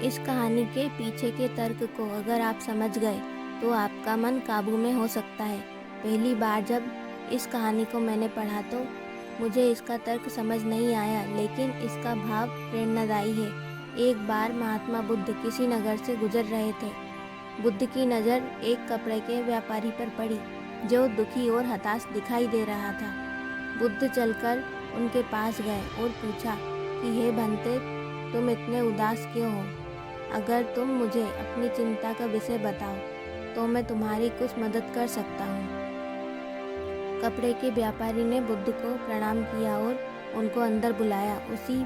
इस कहानी के पीछे के तर्क को अगर आप समझ गए तो आपका मन काबू में हो सकता है। पहली बार जब इस कहानी को मैंने पढ़ा तो मुझे इसका तर्क समझ नहीं आया, लेकिन इसका भाव प्रेरणादायी है। एक बार महात्मा बुद्ध किसी नगर से गुजर रहे थे। बुद्ध की नज़र एक कपड़े के व्यापारी पर पड़ी जो दुखी और हताश दिखाई दे रहा था। बुद्ध चलकर उनके पास गए और पूछा कि हे भंते, तुम इतने उदास क्यों हो? अगर तुम मुझे अपनी चिंता का विषय बताओ तो मैं तुम्हारी कुछ मदद कर सकता हूँ। कपड़े के व्यापारी ने बुद्ध को प्रणाम किया और उनको अंदर बुलाया। उसी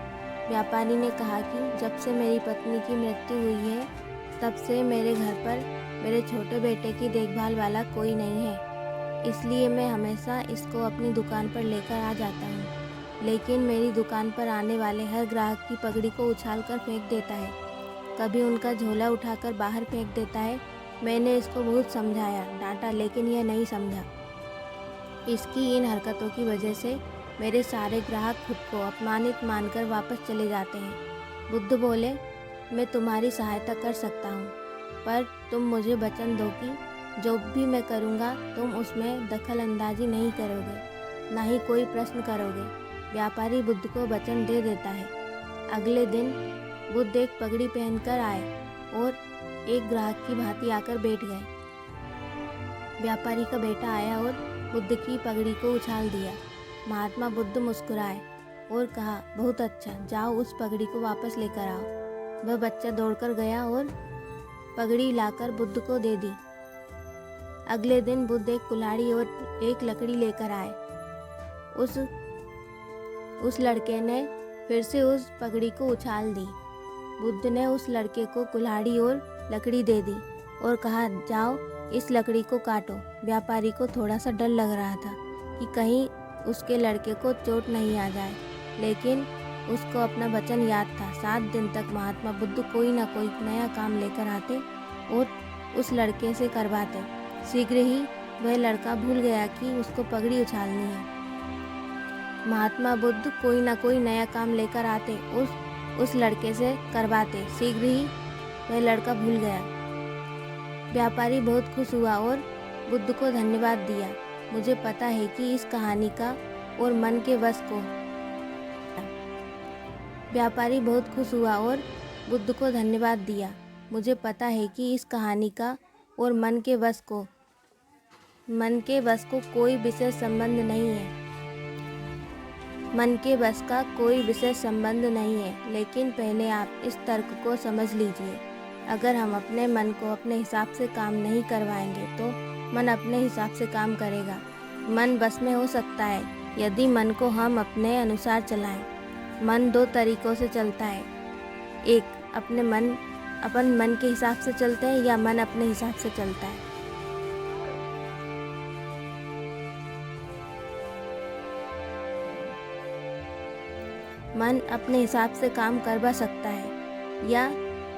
व्यापारी ने कहा कि जब से मेरी पत्नी की मृत्यु हुई है तब से मेरे घर पर मेरे छोटे बेटे की देखभाल वाला कोई नहीं है, इसलिए मैं हमेशा इसको अपनी दुकान पर लेकर आ जाता हूँ। लेकिन मेरी दुकान पर आने वाले हर ग्राहक की पगड़ी को उछाल कर फेंक देता है, कभी उनका झोला उठाकर बाहर फेंक देता है। मैंने इसको बहुत समझाया, डांटा, लेकिन यह नहीं समझा। इसकी इन हरकतों की वजह से मेरे सारे ग्राहक खुद को अपमानित मानकर वापस चले जाते हैं। बुद्ध बोले, मैं तुम्हारी सहायता कर सकता हूँ, पर तुम मुझे वचन दो कि जो भी मैं करूँगा तुम उसमें दखल अंदाजी नहीं करोगे, ना ही कोई प्रश्न करोगे। व्यापारी बुद्ध को वचन दे देता है। अगले दिन बुद्ध एक पगड़ी पहनकर आए और एक ग्राहक की भांति आकर बैठ गए। व्यापारी का बेटा आया और बुद्ध की पगड़ी को उछाल दिया। महात्मा बुद्ध मुस्कुराए और कहा, बहुत अच्छा, जाओ उस पगड़ी को वापस लेकर आओ। वह बच्चा दौड़कर गया और पगड़ी लाकर बुद्ध को दे दी। अगले दिन बुद्ध एक कुल्हाड़ी और एक लकड़ी लेकर आए। उस लड़के ने फिर से उस पगड़ी को उछाल दी। बुद्ध ने उस लड़के को कुल्हाड़ी और लकड़ी दे दी और कहा, जाओ इस लकड़ी को काटो। व्यापारी को थोड़ा सा डर लग रहा था कि कहीं उसके लड़के को चोट नहीं आ जाए, लेकिन उसको अपना वचन याद था। 7 दिन तक महात्मा बुद्ध कोई ना कोई नया काम लेकर आते और उस लड़के से करवाते। शीघ्र ही वह लड़का भूल गया कि उसको पगड़ी उछालनी है। महात्मा बुद्ध कोई ना कोई नया काम लेकर आते, उस लड़के से करवाते। शीघ्र ही वह लड़का भूल गया। व्यापारी बहुत खुश हुआ और बुद्ध को धन्यवाद दिया। मुझे पता है कि इस कहानी का और मन के वश को व्यापारी बहुत खुश हुआ और बुद्ध को धन्यवाद दिया। मुझे पता है कि इस कहानी का और मन के वश को कोई विशेष संबंध नहीं है। मन के बस का कोई विशेष संबंध नहीं है, लेकिन पहले आप इस तर्क को समझ लीजिए। अगर हम अपने मन को अपने हिसाब से काम नहीं करवाएंगे तो मन अपने हिसाब से काम करेगा। मन बस में हो सकता है यदि मन को हम अपने अनुसार चलाएं। मन 2 तरीक़ों से चलता है, एक अपन मन के हिसाब से चलते हैं या मन अपने हिसाब से चलता है। मन अपने हिसाब से काम करवा सकता है या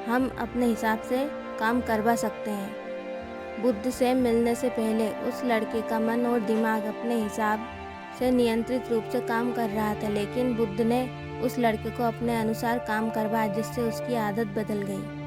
हम अपने हिसाब से काम करवा सकते हैं। बुद्ध से मिलने से पहले उस लड़के का मन और दिमाग अपने हिसाब से नियंत्रित रूप से काम कर रहा था, लेकिन बुद्ध ने उस लड़के को अपने अनुसार काम करवाया, जिससे उसकी आदत बदल गई।